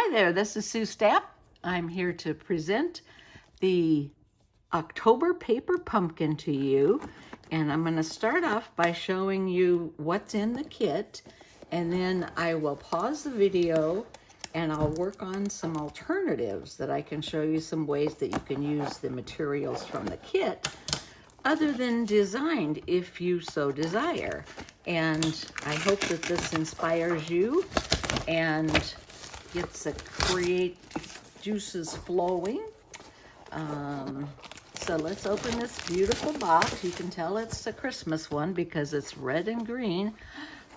Hi there, this is Sue Stapp. I'm here to present the October paper pumpkin to you. And I'm going to start off by showing you what's in the kit. And then I will pause the video and I'll work on some alternatives that I can show you some ways that you can use the materials from the kit other than designed if you so desire. And I hope that this inspires you and gets the creative juices flowing. So let's open this beautiful box. You can tell it's a Christmas one because it's red and green.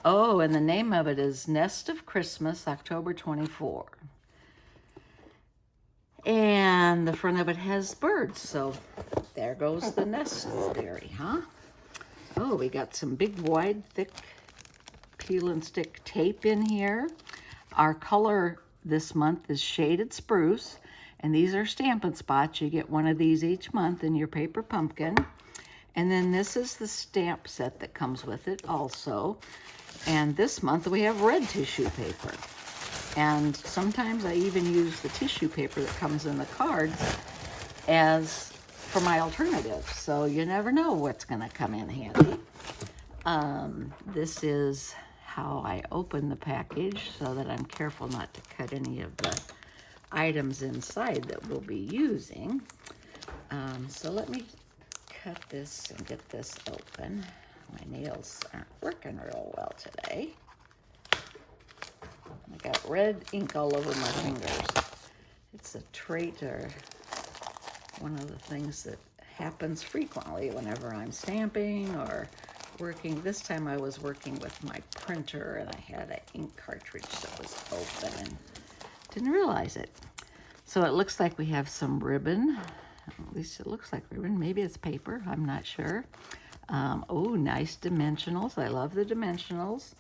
Oh, and the name of it is Nest of Christmas, October 24. And the front of it has birds, so there goes the nest theory, huh? Oh, we got some big, wide, thick peel and stick tape in here. Our color this month is Shaded Spruce, and these are Stampin' Spots. You get one of these each month in your paper pumpkin. And then this is the stamp set that comes with it also. And this month we have red tissue paper. And sometimes I even use the tissue paper that comes in the cards as for my alternatives. So you never know what's gonna come in handy. This is how I open the package so that I'm careful not to cut any of the items inside that we'll be using. So let me cut this and get this open. My nails aren't working real well today. I got red ink all over my fingers. It's a trait or one of the things that happens frequently whenever I'm stamping or working. This time I was working with my printer and I had an ink cartridge that was open and didn't realize it. So it looks like we have some ribbon. At least it looks like ribbon. Maybe it's paper, I'm not sure. Oh, nice dimensionals. I love the dimensionals.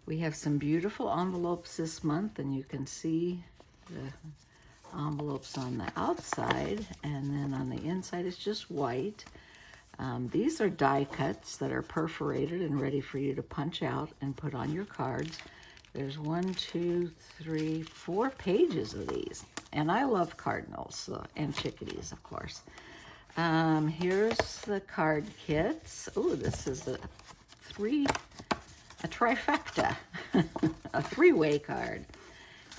We have some beautiful envelopes this month, and you can see the envelopes on the outside, and then on the inside it's just white. These are die cuts that are perforated and ready for you to punch out and put on your cards. There's 1, 2, 3, 4 pages of these, and I love cardinals and chickadees, of course. Here's the card kits. Oh, this is a trifecta, a three-way card,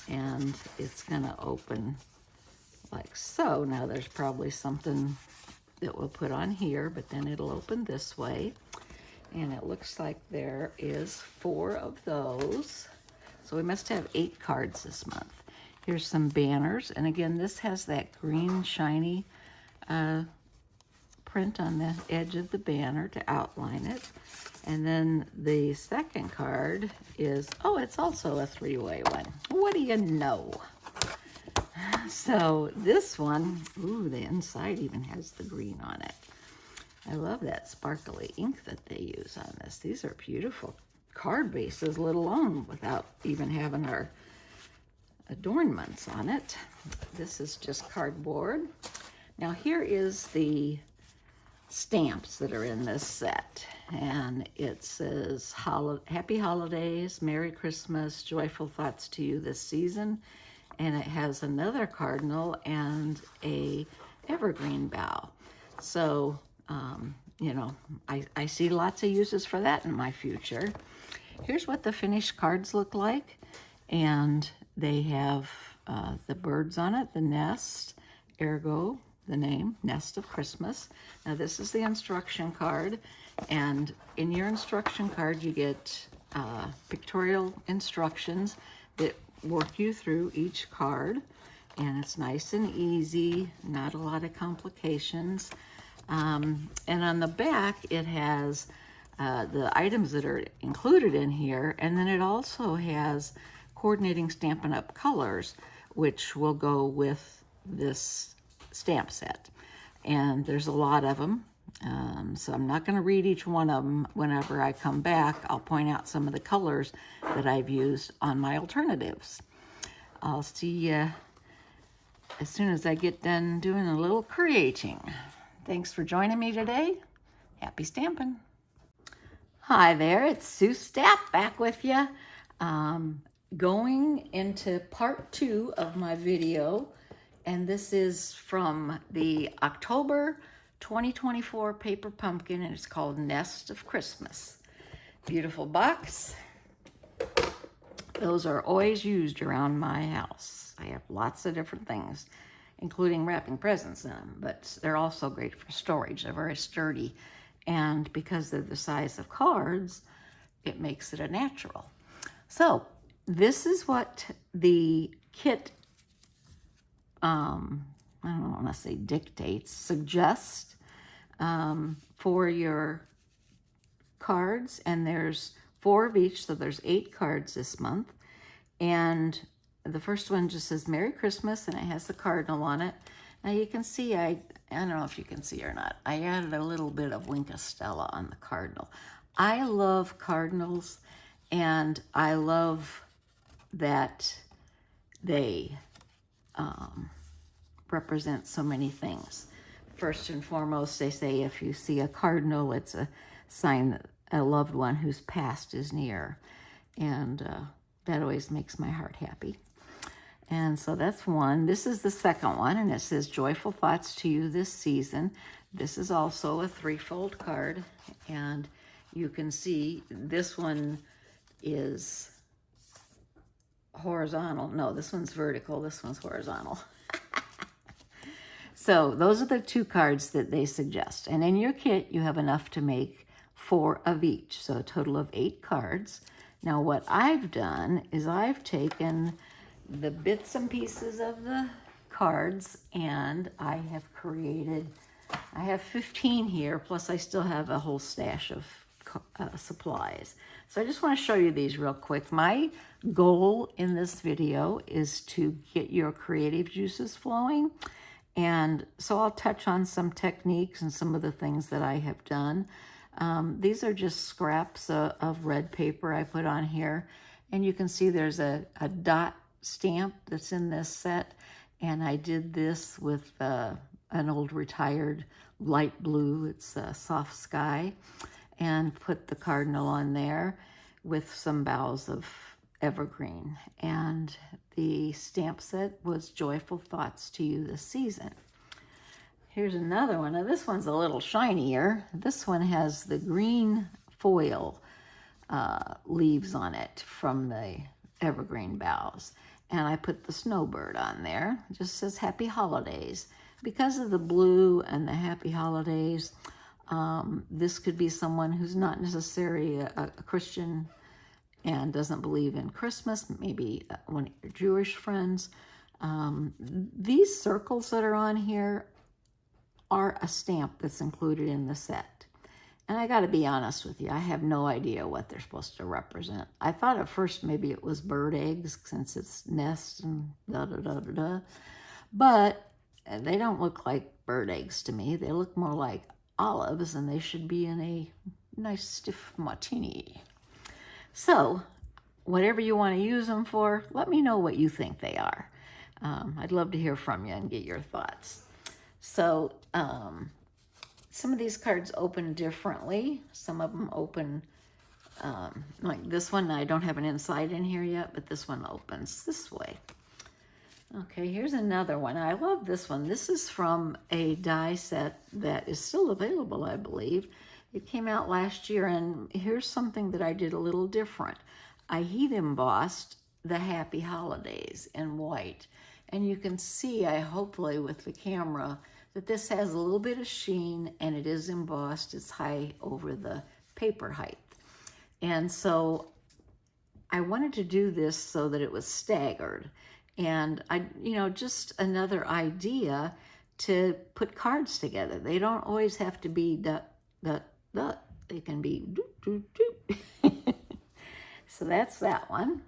and it's gonna open like so. Now there's probably something that we'll put on here, but then it'll open this way, and it looks like there is 4 of those, so we must have 8 cards this month. Here's some banners, and again, this has that green shiny print on the edge of the banner to outline it. And then the second card is, oh, it's also a 3-way one. What do you know? So this one, ooh, the inside even has the green on it. I love that sparkly ink that they use on this. These are beautiful card bases, let alone without even having our adornments on it. This is just cardboard. Now here is the stamps that are in this set, and it says Happy Holidays, Merry Christmas, Joyful Thoughts to You this season, and it has another cardinal and a evergreen bough. So you know, I see lots of uses for that in my future. Here's what the finished cards look like, and they have the birds on it, the nest, ergo the name, Nest of Christmas. Now this is the instruction card, and in your instruction card you get pictorial instructions that work you through each card, and it's nice and easy, not a lot of complications. And on the back it has the items that are included in here, and then it also has coordinating Stampin' Up! Colors, which will go with this stamp set, and there's a lot of them, so I'm not going to read each one of them. Whenever I come back, I'll point out some of the colors that I've used on my alternatives. I'll see you as soon as I get done doing a little creating. Thanks for joining me today. Happy stamping. Hi there, it's Sue Stapp back with you. going into part 2 of my video, and this is from the October 2024 paper pumpkin, and it's called Nest of Christmas. Beautiful box. Those are always used around my house. I have lots of different things, including wrapping presents in them, but they're also great for storage. They're very sturdy, and because they're the size of cards, it makes it a natural. So this is what the kit, I don't want to say dictates, suggests for your cards, and there's 4 of each, so there's 8 cards this month. And the first one just says Merry Christmas, and it has the cardinal on it. Now you can see, I don't know if you can see or not, I added a little bit of Wink Stella on the cardinal. I love cardinals, and I love that they represent so many things. First and foremost, they say if you see a cardinal, it's a sign that a loved one who's passed is near. And that always makes my heart happy. And so that's one. This is the second one, and it says Joyful Thoughts to You This Season. This is also a 3-fold card, and you can see this one is horizontal. No, this one's vertical. This one's horizontal. So those are the 2 cards that they suggest. And in your kit, you have enough to make 4 of each, so a total of 8 cards. Now what I've done is I've taken the bits and pieces of the cards, and I have created, I have 15 here, plus I still have a whole stash of supplies. So I just want to show you these real quick. My goal in this video is to get your creative juices flowing. And so I'll touch on some techniques and some of the things that I have done. These are just scraps of red paper I put on here. And you can see there's a dot stamp that's in this set. And I did this with an old retired light blue. It's a Soft Sky. And put the cardinal on there with some boughs of evergreen. And the stamp set was Joyful Thoughts to You This Season. Here's another one. Now this one's a little shinier. This one has the green foil leaves on it from the evergreen boughs. And I put the snowbird on there. It just says Happy Holidays. Because of the blue and the Happy Holidays, this could be someone who's not necessarily a Christian and doesn't believe in Christmas, maybe one of your Jewish friends. These circles that are on here are a stamp that's included in the set. And I got to be honest with you, I have no idea what they're supposed to represent. I thought at first maybe it was bird eggs, since it's nest and da-da-da-da-da. But they don't look like bird eggs to me. They look more like olives, and they should be in a nice stiff martini. So whatever you want to use them for, let me know what you think they are. I'd love to hear from you and get your thoughts. So some of these cards open differently. Some of them open like this one. I don't have an inside in here yet, but this one opens this way. Okay, here's another one. I love this one. This is from a die set that is still available, I believe. It came out last year, and here's something that I did a little different. I heat embossed the Happy Holidays in white. And you can see, hopefully with the camera, that this has a little bit of sheen, and it is embossed. It's high over the paper height. And so I wanted to do this so that it was staggered. And just another idea to put cards together. They don't always have to be dot, dot, dot. They can be doop, doop, doop. So that's that one.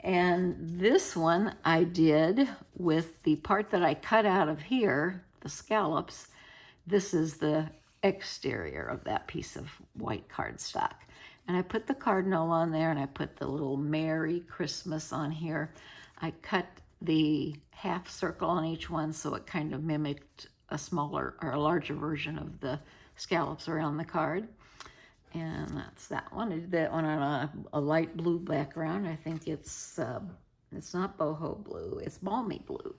And this one I did with the part that I cut out of here, the scallops. This is the exterior of that piece of white cardstock. And I put the cardinal on there, and I put the little Merry Christmas on here. I cut the half circle on each one so it kind of mimicked a smaller or a larger version of the scallops around the card. And that's that one. I did that one on a light blue background. I think it's not boho blue, it's balmy blue.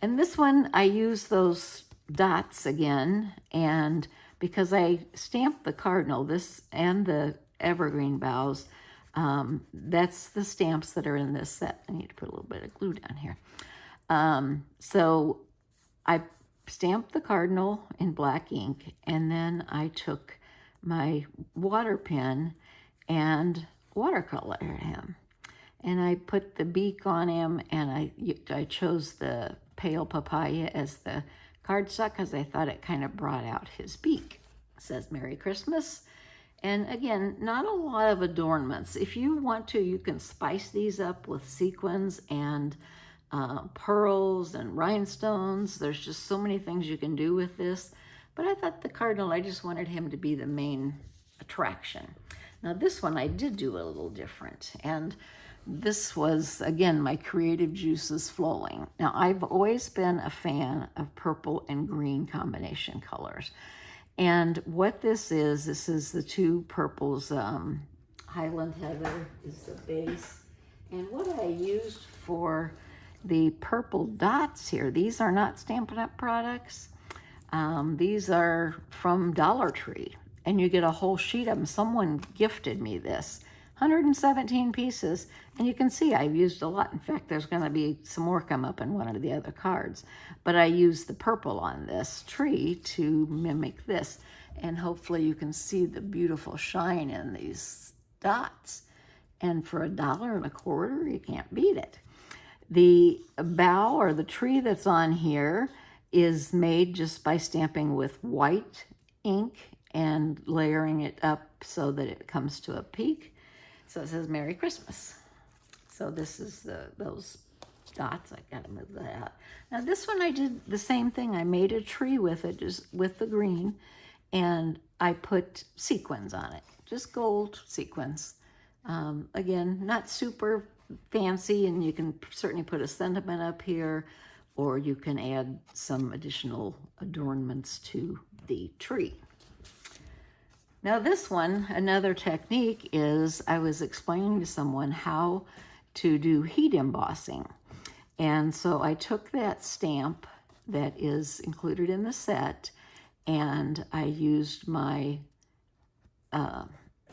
And this one, I use those dots again, and because I stamped the cardinal, this and the evergreen boughs, that's the stamps that are in this set. I need to put a little bit of glue down here. So I stamped the cardinal in black ink, and then I took my water pen and watercolor him. And I put the beak on him, and I chose the pale papaya as the cardstock because I thought it kind of brought out his beak. It says Merry Christmas. And again, not a lot of adornments. If you want to, you can spice these up with sequins and pearls and rhinestones. There's just so many things you can do with this. But I thought the cardinal, I just wanted him to be the main attraction. Now this one I did do a little different. And this was, again, my creative juices flowing. Now I've always been a fan of purple and green combination colors. And what this is the two purples. Highland Heather is the base. And what I used for the purple dots here, these are not Stampin' Up! Products. These are from Dollar Tree. And you get a whole sheet of them. Someone gifted me this. 117 pieces. And you can see I've used a lot. In fact, there's going to be some more come up in one of the other cards. But I used the purple on this tree to mimic this. And hopefully you can see the beautiful shine in these dots. And for $1.25, you can't beat it. The bough or the tree that's on here is made just by stamping with white ink and layering it up so that it comes to a peak. So it says Merry Christmas. So this is those dots. I gotta move that out. Now this one I did the same thing. I made a tree with it, just with the green, and I put sequins on it, just gold sequins. Again, not super fancy, and you can certainly put a sentiment up here, or you can add some additional adornments to the tree. Now this one, another technique is I was explaining to someone how to do heat embossing. And so I took that stamp that is included in the set, and I used my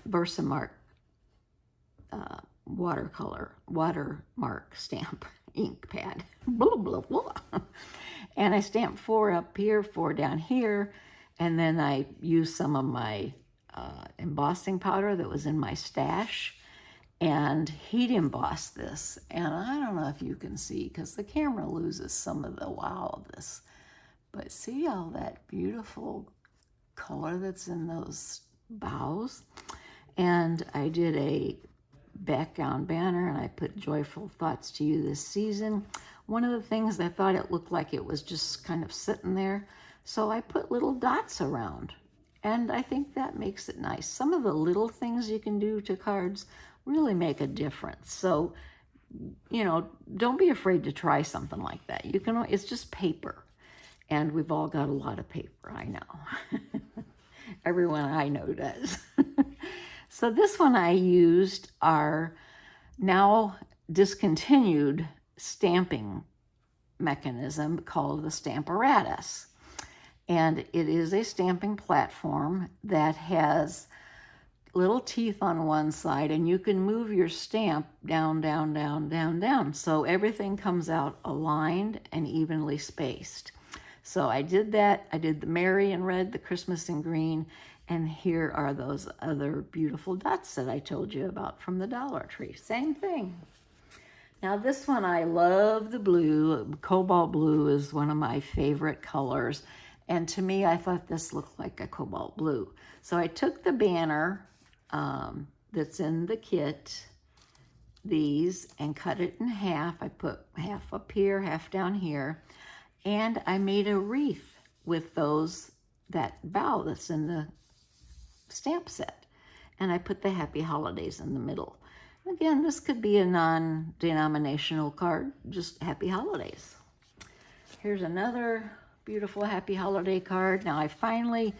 Versamark watermark stamp ink pad. Blah, blah, blah. And I stamped 4 up here, 4 down here, and then I used some of my embossing powder that was in my stash and heat embossed this. And I don't know if you can see because the camera loses some of the wow of this, but see all that beautiful color that's in those boughs. And I did a background banner, and I put Joyful Thoughts to You This Season. One of the things I thought it looked like it was just kind of sitting there, so I put little dots around, and I think that makes it nice. Some of the little things you can do to cards really make a difference. So, you know, don't be afraid to try something like that. You can. It's just paper, and we've all got a lot of paper, I know. Everyone I know does. So this one I used our now discontinued stamping mechanism called the Stamparatus. And it is a stamping platform that has little teeth on one side, and you can move your stamp down, down, down, down, down. So everything comes out aligned and evenly spaced. So I did that. I did the Merry in red, the Christmas in green, and here are those other beautiful dots that I told you about from the Dollar Tree. Same thing. Now this one, I love the blue. Cobalt blue is one of my favorite colors. And to me, I thought this looked like a cobalt blue. So I took the banner that's in the kit, these, and cut it in half. I put half up here, half down here. And I made a wreath with that bough that's in the stamp set. And I put the Happy Holidays in the middle. Again, this could be a non-denominational card, just Happy Holidays. Here's another beautiful Happy Holiday card. Now I finally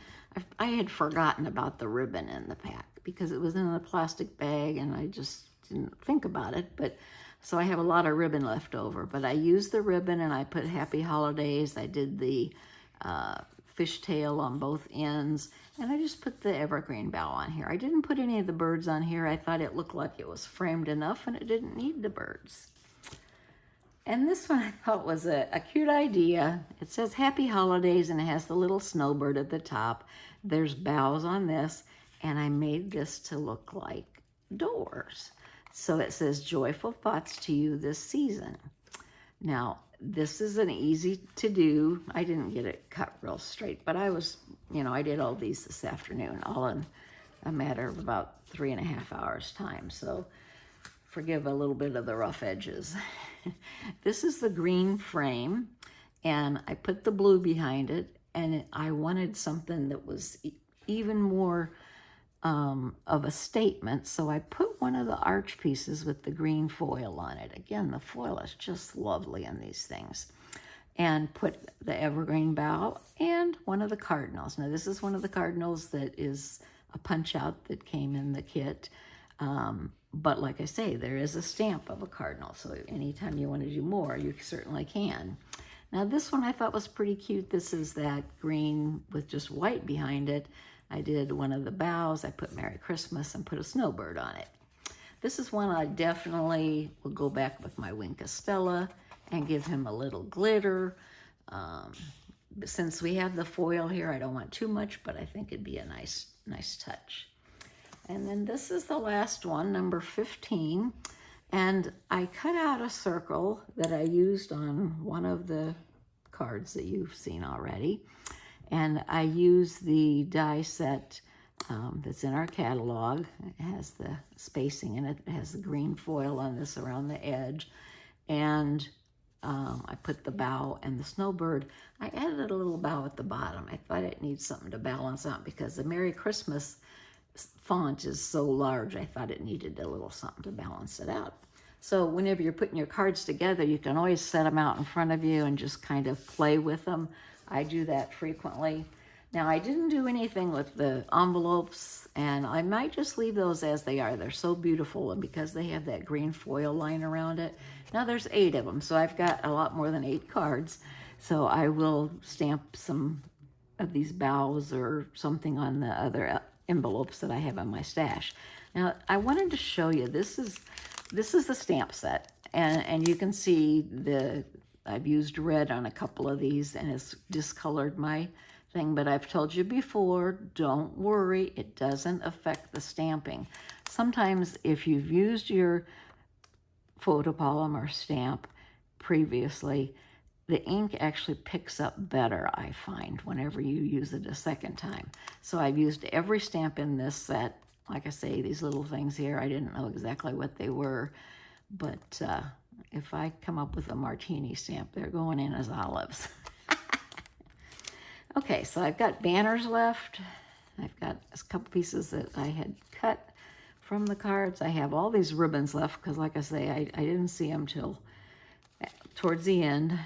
I had forgotten about the ribbon in the pack because it was in a plastic bag and I just didn't think about it. But so I have a lot of ribbon left over. But I used the ribbon and I put Happy Holidays. I did the fishtail on both ends. And I just put the evergreen bough on here. I didn't put any of the birds on here. I thought it looked like it was framed enough and it didn't need the birds. And this one I thought was a cute idea. It says Happy Holidays and it has the little snowbird at the top. There's boughs on this, and I made this to look like doors. So it says Joyful Thoughts to You This Season. Now, this isn't easy to do. I didn't get it cut real straight, but I was, I did all these this afternoon, all in a matter of about 3.5 hours time. So forgive a little bit of the rough edges. This is the green frame, and I put the blue behind it, and I wanted something that was even more of a statement, so I put one of the arch pieces with the green foil on it. Again, the foil is just lovely in these things. And put the evergreen bough and one of the cardinals. Now, this is one of the cardinals that is a punch-out that came in the kit. But like I say, there is a stamp of a cardinal, so anytime you want to do more, you certainly can. Now, this one I thought was pretty cute. This is that green with just white behind it. I did one of the boughs. I put Merry Christmas and put a snowbird on it. This is one I definitely will go back with my Wink of Stella and give him a little glitter. Since we have the foil here, I don't want too much, but I think it'd be a nice touch. And then this is the last one, number 15. And I cut out a circle that I used on one of the cards that you've seen already. And I use the die set that's in our catalog. It has the spacing in it. It has the green foil on this around the edge. And I put the bow and the snowbird. I added a little bow at the bottom. I thought it needs something to balance out because the Merry Christmas font is so large. I thought it needed a little something to balance it out. So whenever you're putting your cards together, you can always set them out in front of you and just kind of play with them. I do that frequently. Now, I didn't do anything with the envelopes, and I might just leave those as they are. They're so beautiful, and because they have that green foil line around it. Now, there's 8 of them, so I've got a lot more than 8 cards. So I will stamp some of these bows or something on the other envelopes that I have in my stash. Now, I wanted to show you, this is the stamp set, and you can see I've used red on a couple of these, and it's discolored my thing, but I've told you before, don't worry, it doesn't affect the stamping. Sometimes if you've used your photopolymer stamp previously, the ink actually picks up better, I find, whenever you use it a second time. So I've used every stamp in this set. Like I say, these little things here, I didn't know exactly what they were, but if I come up with a martini stamp, they're going in as olives. Okay, so I've got banners left. I've got a couple pieces that I had cut from the cards. I have all these ribbons left because, like I say, I didn't see them till towards the end.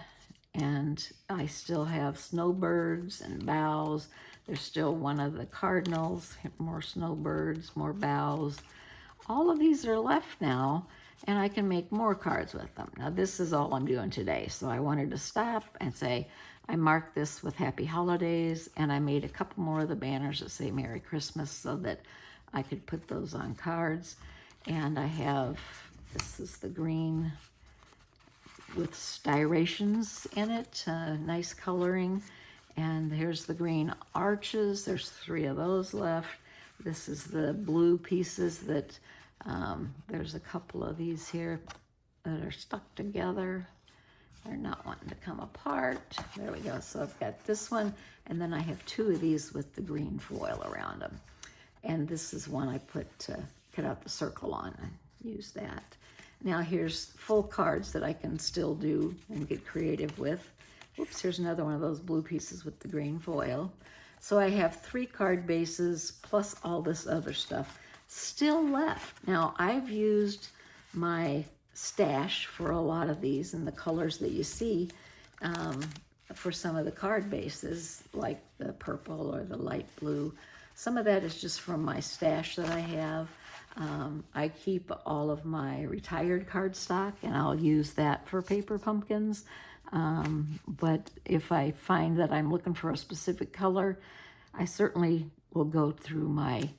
And I still have snowbirds and bows. There's still one of the cardinals, more snowbirds, more bows. All of these are left now, and I can make more cards with them. Now, this is all I'm doing today, so I wanted to stop and say, I marked this with Happy Holidays, and I made a couple more of the banners that say Merry Christmas so that I could put those on cards. And I have, this is the green with striations in it, nice coloring. And here's the green arches. There's 3 of those left. This is the blue pieces that, there's a couple of these here that are stuck together. They're not wanting to come apart. There we go. So I've got this one, and then I have 2 of these with the green foil around them. And this is one I cut out the circle on and use that. Now here's full cards that I can still do and get creative with. Oops, here's another one of those blue pieces with the green foil. So I have 3 card bases plus all this other stuff still left. Now I've used my stash for a lot of these, and the colors that you see for some of the card bases, like the purple or the light blue. Some of that is just from my stash that I have. I keep all of my retired cardstock, and I'll use that for paper pumpkins. But if I find that I'm looking for a specific color, I certainly will go through my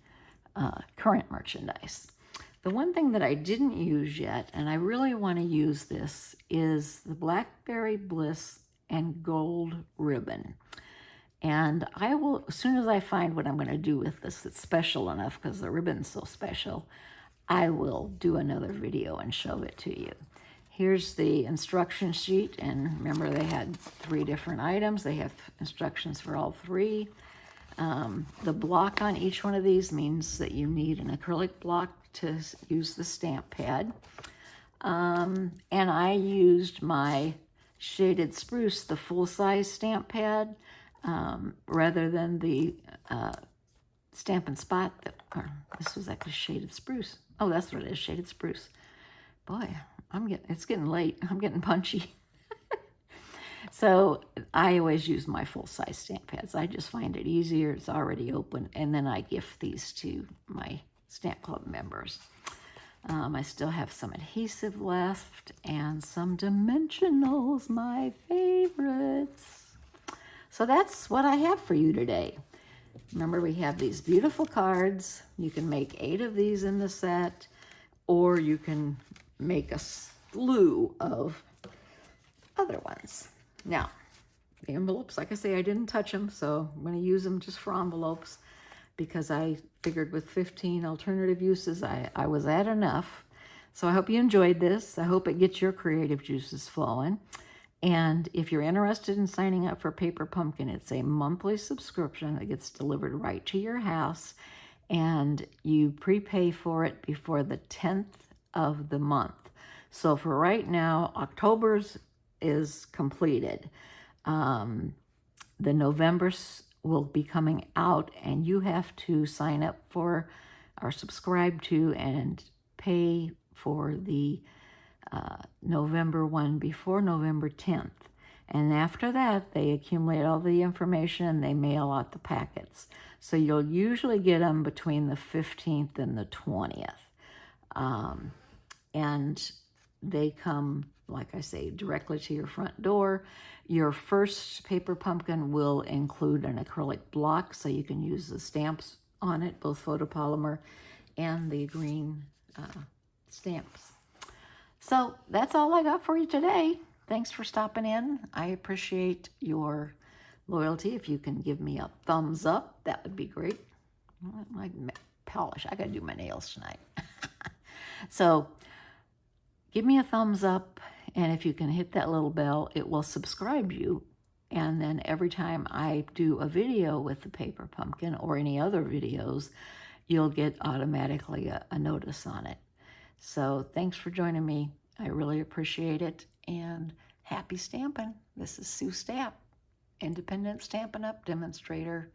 current merchandise. The one thing that I didn't use yet, and I really want to use this, is the Blackberry Bliss and Gold Ribbon. And I will, as soon as I find what I'm going to do with this that's special enough, because the ribbon's so special, I will do another video and show it to you. Here's the instruction sheet, and remember they had 3 different items. They have instructions for all 3. The block on each one of these means that you need an acrylic block to use the stamp pad. And I used my Shaded Spruce, the full-size stamp pad, rather than the Stampin' Spot. This was actually Shaded Spruce. Oh, that's what it is, Shaded Spruce. Boy, it's getting late. I'm getting punchy. So I always use my full-size stamp pads. I just find it easier. It's already open. And then I gift these to my Stamp Club members. I still have some adhesive left and some dimensionals, my favorites. So that's what I have for you today. Remember, we have these beautiful cards. You can make 8 of these in the set, or you can make a slew of other ones. Now, the envelopes, like I say, I didn't touch them, so I'm going to use them just for envelopes because I figured with 15 alternative uses, I was at enough. So I hope you enjoyed this. I hope it gets your creative juices flowing. And if you're interested in signing up for Paper Pumpkin, it's a monthly subscription that gets delivered right to your house, and you prepay for it before the 10th of the month. So for right now, October's is completed. The November's will be coming out, and you have to sign up for or subscribe to and pay for the November one before November 10th. And after that, they accumulate all the information and they mail out the packets. So you'll usually get them between the 15th and the 20th. And they come, like I say, directly to your front door. Your first Paper Pumpkin will include an acrylic block, so you can use the stamps on it, both photopolymer and the green stamps. So that's all I got for you today. Thanks for stopping in. I appreciate your loyalty. If you can give me a thumbs up, that would be great. My polish, I gotta do my nails tonight. So give me a thumbs up, and if you can hit that little bell, it will subscribe you. And then every time I do a video with the Paper Pumpkin or any other videos, you'll get automatically a notice on it. So thanks for joining me. I really appreciate it, and happy stamping. This is Sue Stamp, Independent Stampin' Up! Demonstrator.